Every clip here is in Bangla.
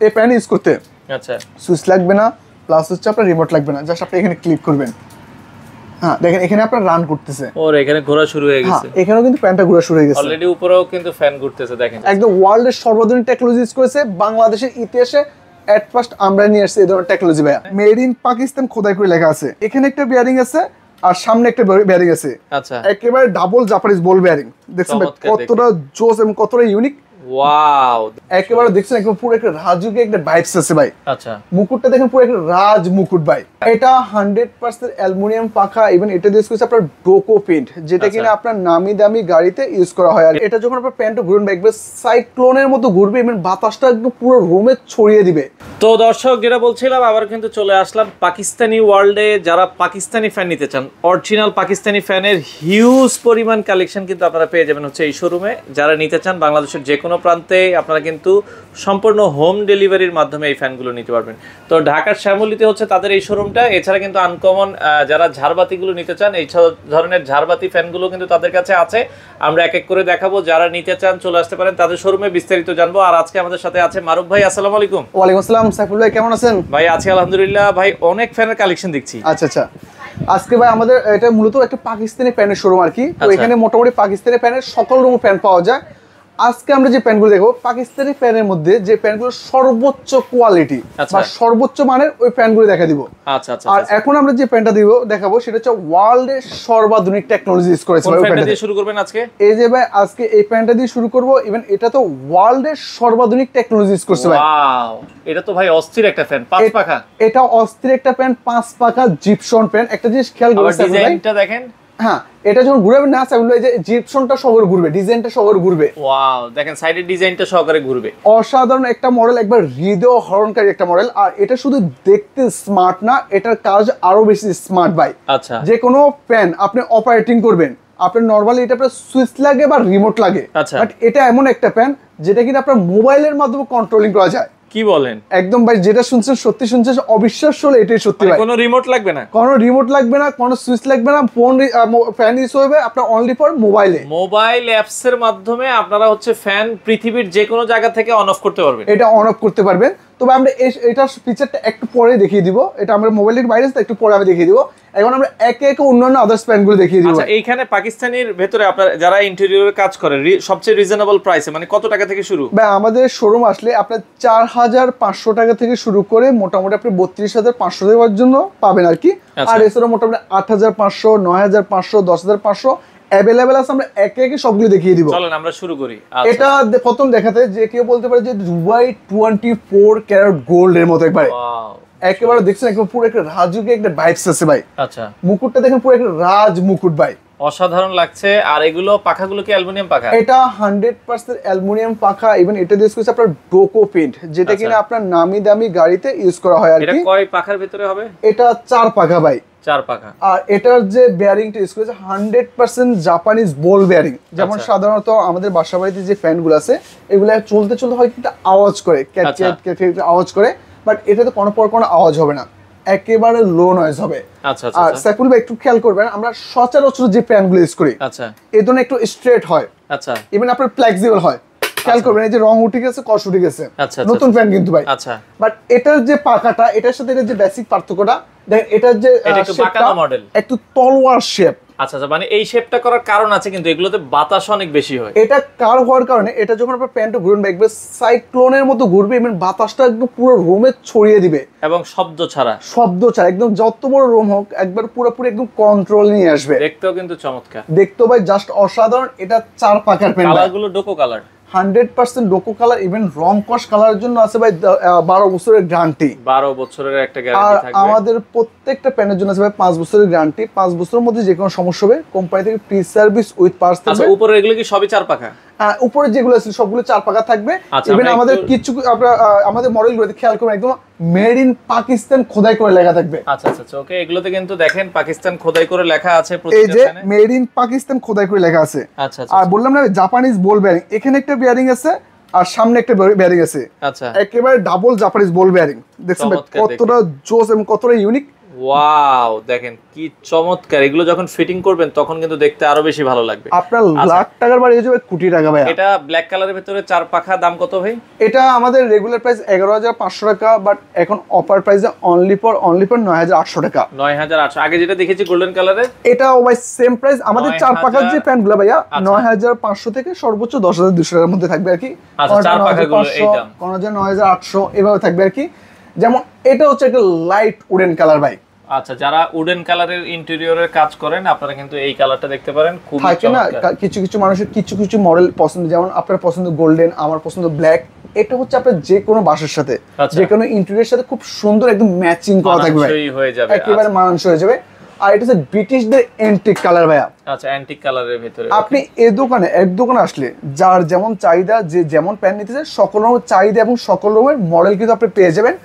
এই ফ্যান ইউজ করতে আচ্ছা সুইচ লাগবে না, প্লাস হচ্ছে আপনার রিমোট লাগবে না, জাস্ট আপনি এখানে ক্লিক করবেন। হ্যাঁ দেখেন এখানে আপনার রান করতেছে, ওর এখানে ঘোরা শুরু হয়ে গেছে। এখানেও কিন্তু ফ্যানটা ঘোরা শুরু হয়ে গেছে অলরেডি, উপরেও কিন্তু ফ্যান ঘুরতেছে দেখেন। একদম ওয়ার্ল্ডের সর্বাধুনিক টেকনোলজি ইউজ করেছে। বাংলাদেশের ইতিহাসে এট ফার্স্ট আমরা নিয়ে আসছি এই ধরনের টেকনোলজি ভাইয়া। মেড ইন পাকিস্তান খোদাই করে লেখা আছে। এখানে একটা বিয়ারিং আছে আর সামনে একটা বিয়ারিং আছে। আচ্ছা, একেবারে ডাবল জাপানিজ বল বিয়ারিং। দেখছেন কতটা জোস এবং কতটা ইউনিক। ওয়াও, একেবারে দেখছেন একদম পুরো একটা রাজুকে একটা ভাইবস আছে ভাই। আচ্ছা, মুকুটটা দেখেন পুরো একটা রাজ মুকুট ভাই। এটা 100% অ্যালুমিনিয়াম পাখা, ইভেন এটা দিয়ে ইউজ আপনার ডোকো পেইন্ট, যেটা কিনা আপনার নামি দামি গাড়িতে ইউজ করা হয়। আর এটা যখন আপনার প্যান্টটা ঘুরবে একবার সাইক্লোনের মতো ঘুরবে, ইভেন বাতাসটা একদম পুরো রুমে ছড়িয়ে দিবে। তো দর্শক, যেটা বলছিলাম, আবার কিন্তু চলে আসলাম পাকিস্তানি ওয়ার্ল্ডে। যারা পাকিস্তানি ফ্যান নিতে চান, অরিজিনাল পাকিস্তানি ফ্যানের হিউজ পরিমাণ কালেকশন কিন্তু আপনারা পেয়ে যাবেন হচ্ছে এই শোরুমে। যারা নিতে চান বাংলাদেশের যে কোনো প্রান্তে আপনারা কিন্তু সম্পূর্ণ হোম ডেলিভারির মাধ্যমে এই ফ্যানগুলো নিতে পারবেন। তো ঢাকার শ্যামলীতে হচ্ছে তাদের এই শোরুমটা। এছাড়া কিন্তু আনকমন যারা ঝাড়বাতিগুলো নিতে চান, এই ধরনের ঝাড়বাতি ফ্যানগুলো কিন্তু তাদের কাছে আছে। আমরা এক এক করে দেখাবো। যারা নিতে চান চলে আসতে পারেন তাদের শোরুমে, বিস্তারিত জানবো। আর আজকে আমাদের সাথে আছে মারুফ ভাই। আসসালামু আলাইকুম। ওয়ালাইকুম আসসালাম। সাইফুল ভাই কেমন আছেন? ভাই আছি আলহামদুলিল্লাহ। ভাই অনেক ফ্যানের কালেকশন দেখছি। আচ্ছা আচ্ছা, আজকে ভাই আমাদের এটা মূলত একটা পাকিস্তানি প্যানের শোরুম আর কি। তো এখানে মোটামুটি পাকিস্তানি প্যানের সকল রকম প্যান পাওয়া যায়। আজকে আমরা যে প্যানগুলো দেখবো পাকিস্তানি প্যানের মধ্যে যে প্যানগুলো সর্বোচ্চ কোয়ালিটি বা সর্বোচ্চ মানের ওই প্যানগুলো দেখা দিব। আচ্ছা আচ্ছা। আর এখন আমরা যে প্যানটা দেখাবো সেটা হচ্ছে ওয়ার্ল্ডের সর্বাধুনিক টেকনোলজি ইউজ করেছে। কোন প্যানটা দিয়ে শুরু করবেন আজকে? এই যে ভাই আজকে এই প্যানটা দিয়ে শুরু করব। ইভেন এটা তো ওয়ার্ল্ডের সর্বাধুনিক টেকনোলজি ইউজ করছে ভাই। ওয়াও, এটা তো ভাই অস্থির একটা ফ্যান, 5 পাখা। এটা অস্থির একটা প্যান, 5 পাখা জিপসন প্যান। একটা জিনিস খেয়াল করবেন, ডিজাইনটা দেখেন। হ্যাঁ, এটা যখন ঘুরবে না স্যার, এই যে জিপসনটা সহকারে ঘুরবে, ডিজাইনটা সহকারে ঘুরবে। ওয়াও, দেখেন সাইডের ডিজাইনটা সহকারে ঘুরবে। অসাধারণ একটা মডেল, একবার হৃদয় হরণকারী একটা মডেল। আর এটা শুধু দেখতে স্মার্ট না, এটার কাজ আরো বেশি স্মার্ট ভাই। আচ্ছা, যে কোনো ফ্যান আপনি অপারেটিং করবেন, আপনার নরমালি এটা আপনার সুইচ লাগে বা রিমোট লাগে, বাট এটা এমন একটা ফ্যান যেটা কিনা আপনার মোবাইলের মাধ্যমে কন্ট্রোলিং করা যায়। কি বলেন? একদম ভাই, যেটা শুনছেন সত্যি শুনছেন, অবিশ্বাস্য হলে এটাই সত্যি ভাই। কোনো রিমোট লাগবে না, কোনো রিমোট লাগবে না, কোনো সুইচ লাগবে না। ফোন ফ্যান ইউজ হবে আপনার অনলি ফর মোবাইলে। মোবাইল অ্যাপস এর মাধ্যমে আপনারা হচ্ছে ফ্যান পৃথিবীর যে কোনো জায়গা থেকে অন অফ করতে পারবেন। এটা অন অফ করতে পারবেন। তবে আমরা এটার ফিচারটা একটু পরে দেখিয়ে দিব। এটা আমরা মোবাইলের বাইরে একটু পরে আমি দেখিয়ে দিব। এখন আমরা একে একে অন্যান্য আদার্স প্যানগুলো দেখিয়ে দিব। আচ্ছা, এইখানে পাকিস্তানির ভেতরে আপনারা যারা ইন্টেরিয়রের কাজ করে সবচেয়ে রিজনেবল প্রাইসে, মানে কত টাকা থেকে শুরু? ভাই আমাদের শোরুম আসলে আপনার 4500 টাকা থেকে শুরু করে মোটামুটি আপনি 32500 টাকার জন্য পাবেন আর কি। আর এছাড়া মোটামুটি 8500, 9500, 10500 অ্যাভেলেবেল আছে। আমরা একে একে সবগুলো দেখিয়ে দিব। চলেন আমরা শুরু করি। এটা প্রথম দেখাতে যে কেউ বলতে পারে যে দুবাই 24 ক্যারেট গোল্ড এর মতো একবারে। একেবারে দেখছেন একদম পুরো একটা রাজুকে একটা ভাইবস আছে ভাই। আচ্ছা, মুকুটটা দেখেন পুরো একটা রাজ মুকুট ভাই, অসাধারণ লাগছে। আর এগুলো পাখাগুলো কি অ্যালুমিনিয়াম পাখা? এটা 100% অ্যালুমিনিয়াম পাখা, ইভেন এটা দিয়ে ইউজ করছে আপনার ডোকো পেইন্ট, যেটা কিনা আপনার নামি দামি গাড়িতে ইউজ করা হয় আর কি। এটা কয় পাখার ভিতরে হবে? এটা 4 পাখা ভাই, 4 পাখা। আর এটার যে বেয়ারিংটা ইউজ করেছে 100% জাপানিজ বল বেয়ারিং। যেমন সাধারণত আমাদের বাসা বাড়িতে যে ফ্যানগুলো আছে এগুলো চলতে চলতে হয় কিন্তু আওয়াজ করে, ক্যাট ক্যাট ক্যাট আওয়াজ করে, বাট এটাতে কোনো আওয়াজ হবে না, একেবারে লো নয়েজ হবে। আচ্ছা আর সাইফুল ভাই একটু খেয়াল করবেন, আমরা সচরাচর যে ফ্যানগুলো ইউজ করি আচ্ছা এই ধরনের একটু স্ট্রেট হয়, আচ্ছা, ইভেন আপনার ফ্লেক্সিবল হয়। খেয়াল করবেন এই যে রং উঠে গেছে, কষ উঠে গেছে, নতুন ফ্যান কিন্তু ভাই। আচ্ছা, বাট এটার যে পাকাটা, এটার সাথে এটার যে বেসিক পার্থক্যটা দেখেন, এটার যে বাঁকানো মডেল, একটু তলোয়ার শেপ। আচ্ছা আচ্ছা, মানে এই শেপটা করার কারণ আছে, কিন্তু এগুলোতে বাতাস অনেক বেশি হয়। এটা কার হওয়ার কারণে এটা যখন আপনার প্যান্টটা ঘুরবেন দেখবে সাইক্লোনের মতো ঘুরবে, এবং বাতাসটা একদম পুরো রুমে ছড়িয়ে দিবে এবং শব্দ ছাড়া একদম যত বড় রুম হোক একবার পুরোপুরি একদম কন্ট্রোল নিয়ে আসবে। দেখতেও কিন্তু চমৎকার, দেখতেও ভাই জাস্ট অসাধারণ। এটা 4 পাকার প্যান্ট, কালারগুলো ডোকো কালার, 100% ডোকো কালার, ইভেন রং কস কালারের জন্য আছে ভাই 12 বছরের গ্যারান্টি। 12 বছরের একটা গ্যারান্টি থাকবে। আর আমাদের প্রত্যেকটা প্যানের জন্য আছে ভাই 5 বছরের গ্যারান্টি। 5 বছরের মধ্যে যে কোনো সমস্যা হবে কোম্পানি থেকে ফ্রি সার্ভিস উইথ পার্টস থাকবে। আচ্ছা, উপরে এগুলো কি সবই 4 পাখা? উপরে যেগুলো আছে সবগুলো 4 পাকা থাকবে। ইভেন আমাদের কিছু আমাদের মডেলগুলোতে খেয়াল করবেন একদম মেড ইন পাকিস্তান খোদাই করে লেখা থাকবে। আচ্ছা আচ্ছা, ওকে, এগুলোতে কিন্তু দেখেন পাকিস্তান খোদাই করে লেখা আছে, এই যে মেড ইন পাকিস্তান খোদাই করে লেখা আছে। আচ্ছা, আর বললাম না জাপানিজ বল বেয়ারিং, এখানে একটা বেয়ারিং আছে আর সামনে একটা বেয়ারিং আছে। আচ্ছা, একেবারে ডাবল জাপানিজ বল বেয়ারিং। দেখছেন কতটা জোস এবং কতটা ইউনিক। ওয়াও, দেখেন কি চমৎকার। এগুলো যখন ফিটিং করবেন তখন কিন্তু দেখতে আরো বেশি ভালো লাগবে। আপনার লাখ টাকার বাড়ি হয়ে যাবে কোটি টাকা ভাই। এটা ব্ল্যাক কালারের ভিতরে 4 পাখা, দাম কত ভাই? এটা আমাদের রেগুলার প্রাইস 11,500 টাকা, বাট এখন অফার প্রাইসে অনলি ফর 9,800 টাকা। 9,800। আগে যেটা দেখেছি গোল্ডেন কালারের, এটাও ভাই সেম প্রাইস। আমাদের 4 পাখার যে প্যান্টগুলো ভাইয়া 9,500 থেকে সর্বোচ্চ 10,200 টাকার মধ্যে থাকবে আর কি। আচ্ছা, 4 পাখাগুলো এই দাম, কোন যে 9,800 এভাবে থাকবে আর কি। যেমন এটা হচ্ছে একটা লাইট উডেন কালার ভাই। আচ্ছা, যারা উডেন কালারের ইন্টেরিয়রের কাজ করেন আপনারা কিন্তু এই কালারটা দেখতে পারেন, খুব থাকে না কিছু কিছু মানুষের কিছু কিছু মডেল পছন্দ, যেমন আপনার পছন্দ গোল্ডেন, আমার পছন্দ ব্ল্যাক। এটা হচ্ছে আপনার যে কোনো বাসার সাথে, যে কোনো ইন্টেরিয়রের সাথে খুব সুন্দর একদম ম্যাচিং করা থাকবে ভাই, হয়ে যাবে, একেবারে মানানসই হয়ে যাবে। আর এটা হচ্ছে ব্রিটিশদের অ্যান্টিক কালার ভাইয়া। আচ্ছা, অ্যান্টিক কালারের ভিতরে আপনি এই দোকানে এক দোকানে আসলে যার যেমন চাহিদা, যে যেমন প্যান্ট নিতে চায় সকল রকমের চাহিদা এবং সকল রকমের মডেল কিন্তু আপনি পেয়ে যাবেন।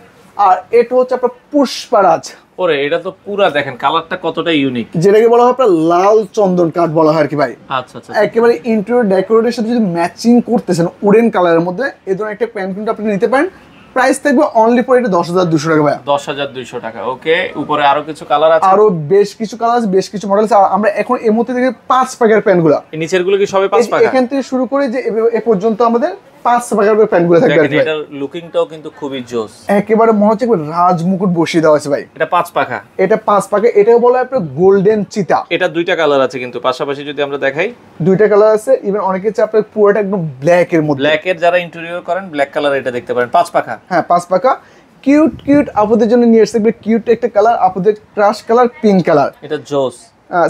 আর এটা হচ্ছে আপনার পুষ্পারাজ। ওরে, এটা তো পুরা দেখেন কালারটা কতটা ইউনিক, যেটাকে বলা হয় আপনার লাল চন্দন কাঠ বলা হয় আর কি ভাই। আচ্ছা আচ্ছা, একেবারে ইন্টেরিয়র ডেকোরেটের সাথে যদি ম্যাচিং করতেছেন উডেন কালারের মধ্যে, এই ধরনের একটা প্যান্ট কিন্তু আপনি নিতে পারেন। প্রাইস থাকবে অনলি ফর এটা 10,200 টাকা ভাই। 10,200 টাকা। ওকে, উপরে আরো কিছু কালার আছে, আরো বেশ কিছু কালার আছে, বেশ কিছু মডেল আছে। আর আমরা এখন এই মুহূর্তে দেখি 5 পাকের প্যান্টগুলো। নিচের গুলো কি সবে 5 পাকা? এখান থেকে শুরু করে যে এ পর্যন্ত আমাদের 5 পাকের প্যান্টগুলো থাকবে। এটার লুকিংটাও কিন্তু খুবই জোস, একেবারে মনে হচ্ছে রাজ মুকুট বসিয়ে দেওয়া আছে ভাই। এটা 5 পাকা, এটা 5 পাকে। এটাকে বলা হয় আপনার গোল্ডেন চিতা। এটা দুইটা কালার আছে কিন্তু পাশাপাশি যদি আমরা দেখাই, দুইটা কালার আছে। ইভেন অনেকে চায় আপনার পুরোটা একদম ব্ল্যাক এর মধ্যে, ব্ল্যাক এর যারা ইন্টেরিয়র করেন ব্ল্যাক কালার এটা দেখতে পারেন, 5 পাকা। হ্যাঁ 5 পাকা। কিউট কিউট আপুদের জন্য নিয়ে এসেছে কিউট একটা কালার, আপুদের ক্রাশ কালার পিঙ্ক কালার। এটা জোস।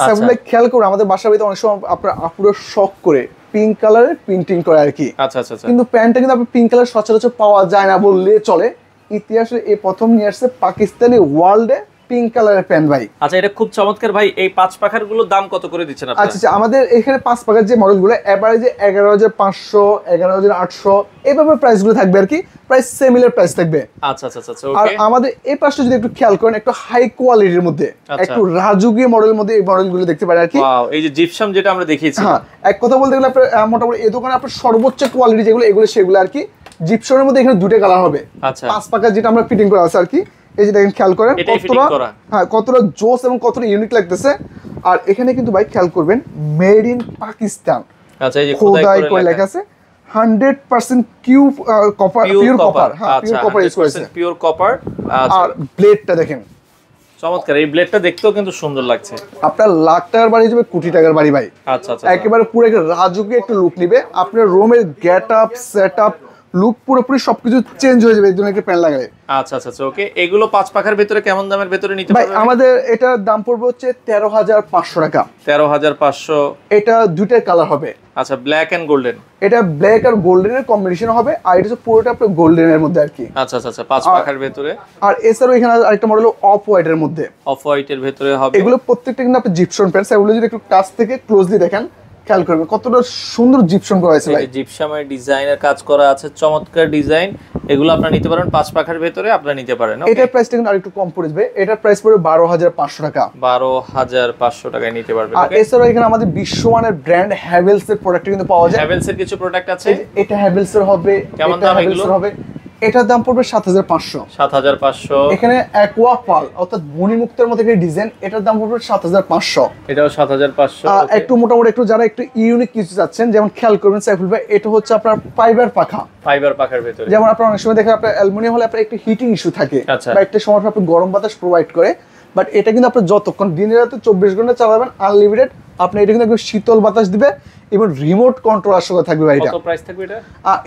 সামনে খেয়াল করুন, আমাদের বাসার ভিতরে অনেক সময় আপনার আপুরা শখ করে পিঙ্ক কালারের প্রিন্টিং করে আর কি। আচ্ছা আচ্ছা, কিন্তু প্যান্টটা কিন্তু আপনার পিঙ্ক কালার সচরাচর পাওয়া যায় না বললে চলে। ইতিহাসে এই প্রথম নিয়ে আসছে পাকিস্তানি ওয়ার্ল্ডে পিঙ্ক কালারের প্যান্ট ভাই। আচ্ছা, এটা খুব চমৎকার ভাই। এই 5 পাখার গুলো দাম কত করে দিচ্ছেন আপনারা? আচ্ছা, আমাদের এখানে 5 পাখার যে মডেলগুলো এভারেজে 11,500, 11,800 এইভাবে প্রাইসগুলো থাকবে আর কি। প্রাইস সিমিলার প্রাইস থাকবে। আচ্ছা আচ্ছা আচ্ছা, আর ওকে। আমাদের এই পাশটা যদি একটু খেয়াল করেন, একটু হাই কোয়ালিটির মধ্যে, একটু রাজুকি মডেলের মধ্যে এই মডেলগুলো দেখতে পারেন আর কি। ওয়াও, এই যে জিপসাম যেটা আমরা দেখিয়েছি, হ্যাঁ, এক কথা বলতে গেলে আপনার মোটামুটি এই দোকানে আপনার সর্বোচ্চ কোয়ালিটি যেগুলো এগুলো সেগুলো আর কি। জিপসনের মধ্যে এখানে দুটো কালার হবে। আচ্ছা, 5 পাকা যেটা আমরা ফিটিং করা আছে আর কি। এই যে দেখেন, খেয়াল করেন কতটা, হ্যাঁ কতটা জোস এবং কতটা ইউনিক লাগতেছে। আর এখানে কিন্তু ভাই খেয়াল করবেন মেড ইন পাকিস্তান। আচ্ছা, এই যে খোদাই করে লেখা আছে 100% কপার, পিওর কপার। হ্যাঁ, পিওর কপার ইউজ করেছে, পিওর কপার। আর ব্লেডটা দেখেন চমৎকার, এই ব্লেডটা দেখতেও কিন্তু সুন্দর লাগছে। আপনার লাখ টাকার বাড়ি যাবে কোটি টাকার বাড়ি ভাই। আচ্ছা আচ্ছা, একেবারে পুরো একটা রাজুকি একটা লুক নিবে। আপনার রুমের get up, set up, look পুরোপুরি সবকিছু চেঞ্জ হয়ে যাবে এই ধরনের একটা প্যান্ট লাগালে। আচ্ছা আচ্ছা, ওকে। এগুলো 5 পাখার ভিতরে কেমন দামের ভিতরে নিতে ভাই পারবেন? আমাদের এটার দাম পড়বে হচ্ছে 13,500 টাকা। 13,500। এটা দুইটার কালার হবে। আচ্ছা, ব্ল্যাক এন্ড গোল্ডেন। এটা ব্ল্যাক আর গোল্ডেনের কম্বিনেশন হবে। আর এটা হচ্ছে পুরোটা আপনার গোল্ডেনের মধ্যে আর কি। আচ্ছা আচ্ছা আচ্ছা, 5 পাখার ভিতরে। আর এছাড়াও এখানে আরেকটা মডেল অফ হোয়াইটের মধ্যে, অফ হোয়াইটের ভিতরে হবে। এগুলো প্রত্যেকটা কিন্তু আপনি জিপসন প্যান্ট, এগুলো যদি একটু কাছ থেকে ক্লোজলি দেখেন, খেয়াল করবেন কতটা সুন্দর জিপসন করা হয়েছে ভাই। জিপসামের ডিজাইনের কাজ করা আছে, চমৎকার ডিজাইন। এগুলো আপনারা নিতে পারেন 5 পাখার ভিতরে, আপনারা নিতে পারেন। এটার প্রাইসটা কিন্তু আরেকটু কম পড়বে। এটার প্রাইস পড়বে 12,500 টাকা। 12,500 টাকায় নিতে পারবেন। আর এছাড়াও এখানে আমাদের বিশ্বমানের ব্র্যান্ড হ্যাভেলস এর প্রোডাক্ট কিন্তু পাওয়া যায়। হ্যাভেলস এর কিছু প্রোডাক্ট আছে। এটা হ্যাভেলস এর হবে। কেমন এটা দাম হ্যাভেলস এগুলো? এর হবে। এটার দাম পড়বে 7,500। 7,500। এখানে অ্যাকোয়া পাল অর্থাৎ মণিমুক্তার মতো একটা ডিজাইন, এটার দাম পড়বে 7,500। এটাও 7,500। একটু মোটামুটি একটু যারা একটু ইউনিক কিছু চাচ্ছেন, যেমন খেয়াল করবেন সাইফুল ভাই, এটা হচ্ছে আপনার ফাইবার পাখা। ফাইবার পাখার ভিতরে, যেমন আপনার অনেক সময় দেখেন আপনার অ্যালুমিনিয়াম হলে আপনার একটু হিটিং ইস্যু থাকে, আচ্ছা। বা একটা সময় আপনি গরম বাতাস প্রোভাইড করে। বাট এটা কিন্তু আপনার যতক্ষণ দিনে রাতে 24 ঘন্টা চালাবেন আনলিমিটেড, আপনি এটা কিন্তু একদম শীতল বাতাস দিবে এবং রিমোট কন্ট্রোল আসলে থাকবে ভাই। এটা কত প্রাইস থাকবে এটা?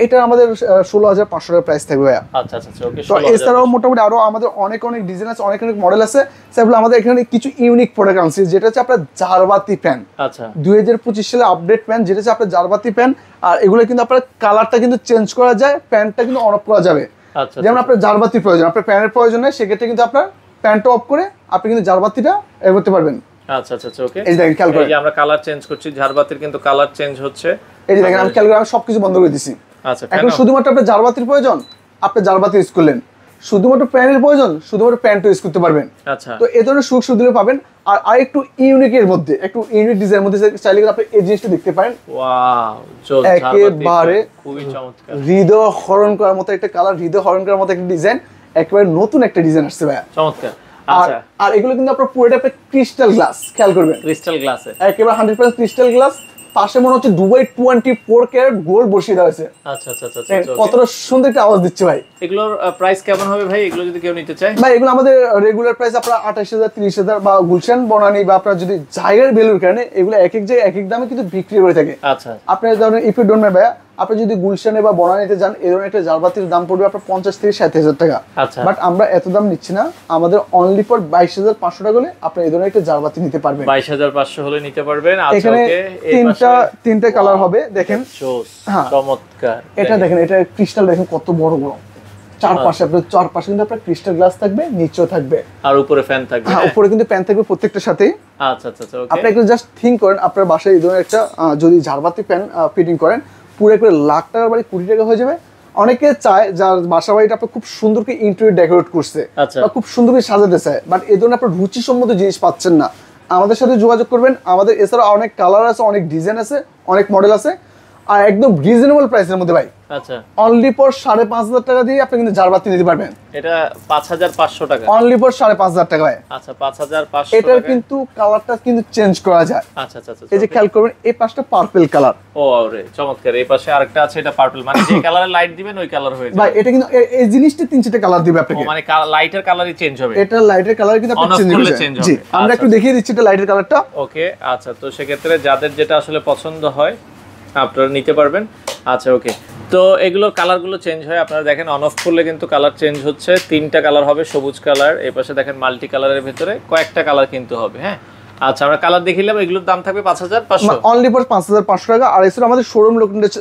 এটা আমাদের 16,500 টাকা প্রাইস থাকবে ভাইয়া। আচ্ছা আচ্ছা, ওকে। তো এছাড়াও মোটামুটি আরো আমাদের অনেক অনেক ডিজাইন আছে, অনেক অনেক মডেল আছে। সেগুলো আমাদের এখানে কিছু ইউনিক প্রোডাক্ট আনছি, যেটা হচ্ছে আপনার জারবাতি প্যান। আচ্ছা, 2025 সালে আপডেট প্যান, যেটা হচ্ছে আপনার জারবাতি প্যান। আর এগুলো কিন্তু আপনার কালারটা কিন্তু চেঞ্জ করা যায়, প্যান্টটা কিন্তু অন অফ করা যাবে। আচ্ছা, যেমন আপনার জারবাতির প্রয়োজন, আপনার প্যানের প্রয়োজন নেই, সেক্ষেত্রে কিন্তু আপনার প্যান্টটা অফ করে আপনি কিন্তু জারবাতিটা করতে পারবেন। আচ্ছা আচ্ছা, ওকে। এই দেখেন, খেয়াল করেন, এই যে আমরা কালার চেঞ্জ করছি, ঝাড়বাতির কিন্তু কালার চেঞ্জ হচ্ছে। এই যে দেখেন, আমি খেয়াল করে আমি সবকিছু বন্ধ করে দিছি। আচ্ছা, এখন শুধুমাত্র আপনার জারবাতির প্রয়োজন, আপনি জারবাতি ইউজ করলেন। শুধুমাত্র প্যানের প্রয়োজন, শুধুমাত্র প্যান্ট ইউজ করতে পারবেন। আচ্ছা, তো এই ধরনের সুযোগ সুবিধা পাবেন। আর আরেকটু ইউনিকের মধ্যে, একটু ইউনিক ডিজাইনের মধ্যে চাইলে কিন্তু আপনি এই জিনিসটা দেখতে পারেন। ওয়াও, একেবারে খুবই চমৎকার, হৃদয় হরণ করার মতো একটা কালার, হৃদয় হরণ করার মতো একটা ডিজাইন, একেবারে নতুন একটা ডিজাইন আসছে ভাইয়া। চমৎকার। আচ্ছা আর এগুলো কিন্তু আপনার পুরোটা ক্রিস্টাল গ্লাস, খেয়াল করবেন ক্রিস্টাল গ্লাসে একেবারে 100% ক্রিস্টাল গ্লাস। পাশে মনে হচ্ছে দুবাই 24 ক্যারেট গোল্ড বসিয়ে দেওয়া হয়েছে। আচ্ছা আচ্ছা আচ্ছা কতটা সুন্দর একটা আওয়াজ দিচ্ছে ভাই। এগুলোর প্রাইস কেমন হবে ভাই, এগুলো যদি কেউ নিতে চায়? ভাই এগুলো আমাদের রেগুলার প্রাইস আপনার 28,000 30,000 বা গুলশান বনানী বা আপনার যদি জায়গার ভ্যালুর কারণে এগুলো এক এক জায়গায় এক এক দামে কিন্তু বিক্রি করে থাকে। আচ্ছা আপনি ধরেন ইফ ইউ ডোন্ট মাই ভাইয়া, আপনি যদি গুলশানে বা বনানীতে যান এই ধরনের একটা জারবাতির দাম পড়বে আপনার 50 থেকে 60,000 টাকা। আচ্ছা বাট আমরা এত দাম নিচ্ছি না, আমাদের অনলি ফর 22,500 টাকা হলে আপনি এই ধরনের একটা জারবাতি নিতে পারবেন। 22,500 হলে নিতে পারবেন। আচ্ছা এখানে ওকে, তিনটা কালার হবে দেখেন। হ্যাঁ চমৎকার। এটা দেখেন, এটা ক্রিস্টাল দেখেন কত বড় বড়, চারপাশে আপনার চারপাশে কিন্তু আপনার ক্রিস্টাল গ্লাস থাকবে, নিচেও থাকবে আর উপরে ফ্যান থাকবে। হ্যাঁ উপরে কিন্তু ফ্যান থাকবে প্রত্যেকটার সাথেই। আচ্ছা আচ্ছা আচ্ছা ওকে। আপনি একটু জাস্ট থিঙ্ক করেন আপনার বাসায় এই ধরনের একটা যদি ঝাড়বাতি ফ্যান ফিটিং করেন পুরো একবার লাখ টাকার বাড়ি কোটি টাকা হয়ে যাবে। অনেকে চায় যার বাসা বাড়িটা আপনার খুব সুন্দর করে ইন্টেরিয়র ডেকোরেট করছে আচ্ছা বা খুব সুন্দর করে সাজাতে চায়, বাট এই ধরনের আপনার রুচিসম্মত জিনিস পাচ্ছেন না, আমাদের সাথে যোগাযোগ করবেন। আমাদের এছাড়া অনেক কালার আছে, অনেক ডিজাইন আছে, অনেক মডেল আছে, আর একদম রিজনেবল প্রাইসের মধ্যে ভাই। আচ্ছা অনলি ফর 5,500 টাকা দিয়ে আপনি কিন্তু জারবাতি নিতে পারবেন। এটা 5,500 টাকা। অনলি ফর 5,500 টাকা ভাই। আচ্ছা 5,500 এটার কিন্তু কালারটা কিন্তু চেঞ্জ করা যায়। আচ্ছা আচ্ছা আচ্ছা এই যে খেয়াল করবেন এই পাশটা পার্পল কালার। ও আরে চমৎকার। এই পাশে আরেকটা আছে, এটা পার্পল, মানে যে কালারে লাইট দিবেন ওই কালার হয়ে যাবে ভাই। এটা কিন্তু এই জিনিসটা 3-4টা কালার দিবে আপনাকে, মানে লাইটের কালারই চেঞ্জ হবে। এটা লাইটের কালার কিন্তু আপনি On off চেঞ্জ করলে করতে change জি হবে। আমরা আচ্ছা, একটু দেখিয়ে দিচ্ছি এটা লাইটের কালারটা। ওকে আচ্ছা, তো সেক্ষেত্রে যাদের যেটা আসলে পছন্দ হয় আপনারা নিতে পারবেন। আচ্ছা ওকে, তো এগুলোর কালারগুলো চেঞ্জ হয়, আপনারা দেখেন অন অফ করলে কিন্তু কালার চেঞ্জ হচ্ছে। 3টা কালার হবে, সবুজ কালার, এই পাশে দেখেন মাল্টি কালারের ভিতরে কয়েকটা কালার কিন্তু হবে। হ্যাঁ আচ্ছা আমরা কালার দেখিলাম, এগুলোর দাম থাকবে 5,500 অনলি ফর 5,500 টাকা। আর এছাড়া আমাদের শোরুম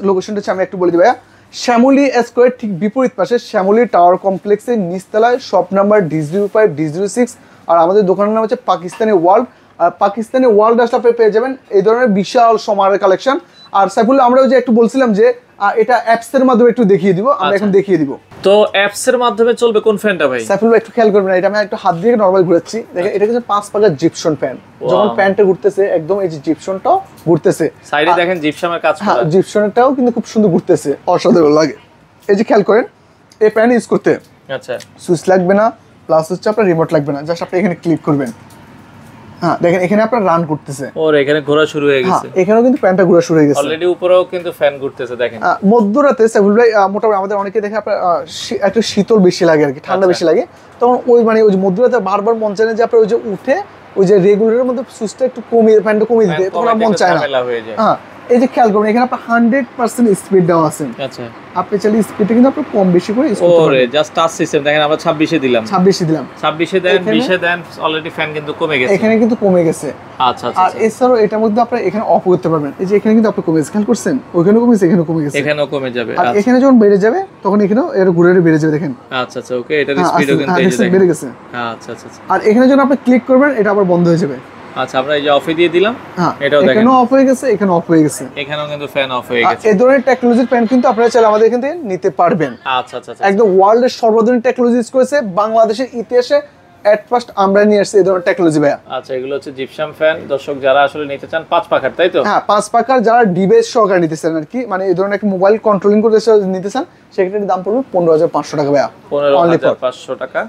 লোকেশনটা হচ্ছে আমি একটু বলে দিই ভাইয়া, শ্যামলী স্কোয়ার ঠিক বিপরীত পাশে শ্যামলী টাওয়ার কমপ্লেক্সের নিচতলায় শপ নাম্বার D05 D06। আর আমাদের দোকানের নাম হচ্ছে পাকিস্তানি ওয়ার্ল্ড। আর পাকিস্তানি ওয়ার্ল্ড আসলে আপনি পেয়ে যাবেন এই ধরনের বিশাল সমারের কালেকশন। আর সাইফুল্লাহ আমরা ওই যে একটু বলছিলাম যে এটা অ্যাপস এর মাধ্যমে একটু দেখিয়ে দিব, আমরা এখন দেখিয়ে দিব। তো অ্যাপস এর মাধ্যমে চলবে কোন ফ্যানটা ভাই? সাইফুল্লাহ একটু খেয়াল করবেন, এটা আমি একটু হাত দিয়ে নরমাল ঘুরাচ্ছি দেখেন, এটা কিন্তু 5 পাকার জিপসন ফ্যান। যখন ফ্যানটা ঘুরতেছে একদম এই যে জিপসনটাও ঘুরতেছে, সাইডে দেখেন জিপসামের কাজ করা। হ্যাঁ জিপসনটাও কিন্তু খুব সুন্দর ঘুরতেছে, অসাধারণ লাগে। এই যে খেয়াল করেন এই ফ্যান ইউজ করতে আচ্ছা সুইচ লাগবে না, প্লাস হচ্ছে আপনার রিমোট লাগবে না, জাস্ট আপনি এখানে ক্লিক করবেন। হ্যাঁ দেখেন এখানে আপনার রান করতেছে, ওর এখানে ঘোরা শুরু হয়ে গেছে। এখানেও কিন্তু ফ্যানটা ঘোরা শুরু হয়ে গেছে অলরেডি, উপরেও কিন্তু ফ্যান ঘুরতেছে দেখেন। মধ্যরাতে সাইফুল ভাই মোটামুটি আমাদের অনেকে দেখে আপনার একটু শীতল বেশি লাগে আর কি, ঠান্ডা বেশি লাগে, তখন ওই মানে ওই যে মধ্যরাতে বারবার মন চায় না যে আপনার ওই যে উঠে ওই যে রেগুলেটরের মধ্যে সুইচটা একটু কমিয়ে ফ্যানটা কমিয়ে দিতে, তখন আর মন চায় না। হ্যাঁ এই যে খেয়াল করবেন এখানে আপনার 100% স্পিড দেওয়া আছে। আচ্ছা আপনি চাইলে স্পিডটা কিন্তু আপনি কম বেশি করে ইউজ করতে পারবেন। ওরে জাস্ট টাচ সিস্টেম দেখেন, আমরা 26 এ দিলাম, 26 দিলাম, 26 এ দেন, 20 এ দেন, অলরেডি ফ্যান কিন্তু কমে গেছে, এখানে কিন্তু কমে গেছে। আচ্ছা আচ্ছা। আর এছাড়াও এটার মধ্যে আপনি এখানে অফ করতে পারবেন, এই যে এখানে কিন্তু আপনি কমে গেছে, খেয়াল করছেন ওখানেও কমেছে এখানেও কমে গেছে, এখানেও কমে যাবে। আর এখানে যখন বেড়ে যাবে তখন এখানেও এর ঘুরে বেড়ে যাবে দেখেন। আচ্ছা আচ্ছা ওকে, এটার স্পিডও কিন্তু এই যে দেখেন বেড়ে গেছে। আচ্ছা আচ্ছা আচ্ছা। আর এখানে যখন আপনি ক্লিক করবেন এটা আবার বন্ধ হয়ে যাবে। আচ্ছা আমরা এই যে অফে দিয়ে দিলাম, হ্যাঁ এটাও দেখেন এখানেও অফ হয়ে গেছে, এখানেও অফ হয়ে গেছে, এখানেও কিন্তু ফ্যান অফ হয়ে গেছে। এই ধরনের টেকনোলজির ফ্যান কিন্তু আপনারা চাইলে আমাদের এখান থেকে নিতে পারবেন। আচ্ছা আচ্ছা আচ্ছা। একদম ওয়ার্ল্ডের সর্বাধুনিক টেকনোলজি ইউজ করেছে, বাংলাদেশের ইতিহাসে এট ফার্স্ট আমরা নিয়ে আসছি এই ধরনের টেকনোলজি ভাইয়া। আচ্ছা এগুলো হচ্ছে জিপসাম ফ্যান, দর্শক যারা আসলে নিতে চান 5 পাখার, তাই তো? হ্যাঁ 5 পাখার, যারা ডিভাইস সহকারে নিতে চান আর কি, মানে এই ধরনের একটা মোবাইল কন্ট্রোলিং করতে নিতে চান, সেক্ষেত্রে দাম পড়বে 15,500 টাকা ভাইয়া। 15,500 টাকা।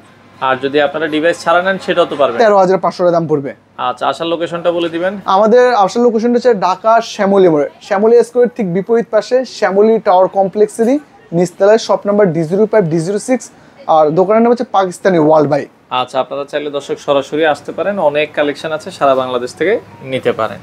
আর যদি আপনারা ডিভাইস ছাড়া নেন সেটাও তো পারবেন, 13,500 টাকা দাম পড়বে। আচ্ছা আসার লোকেশনটা বলে দিবেন। আমাদের আসার লোকেশনটা হচ্ছে ঢাকা শ্যামলী মোড়ে, শ্যামলী স্কোয়ার ঠিক বিপরীত পাশে শ্যামলী টাওয়ার কমপ্লেক্সেরই নিচতলায় শপ নাম্বার D05 D06। আর দোকানের নাম হচ্ছে পাকিস্তানি ওয়ার্ল্ড বাই। আচ্ছা আপনারা চাইলে দর্শক সরাসরি আসতে পারেন, অনেক কালেকশন আছে, সারা বাংলাদেশ থেকে নিতে পারেন।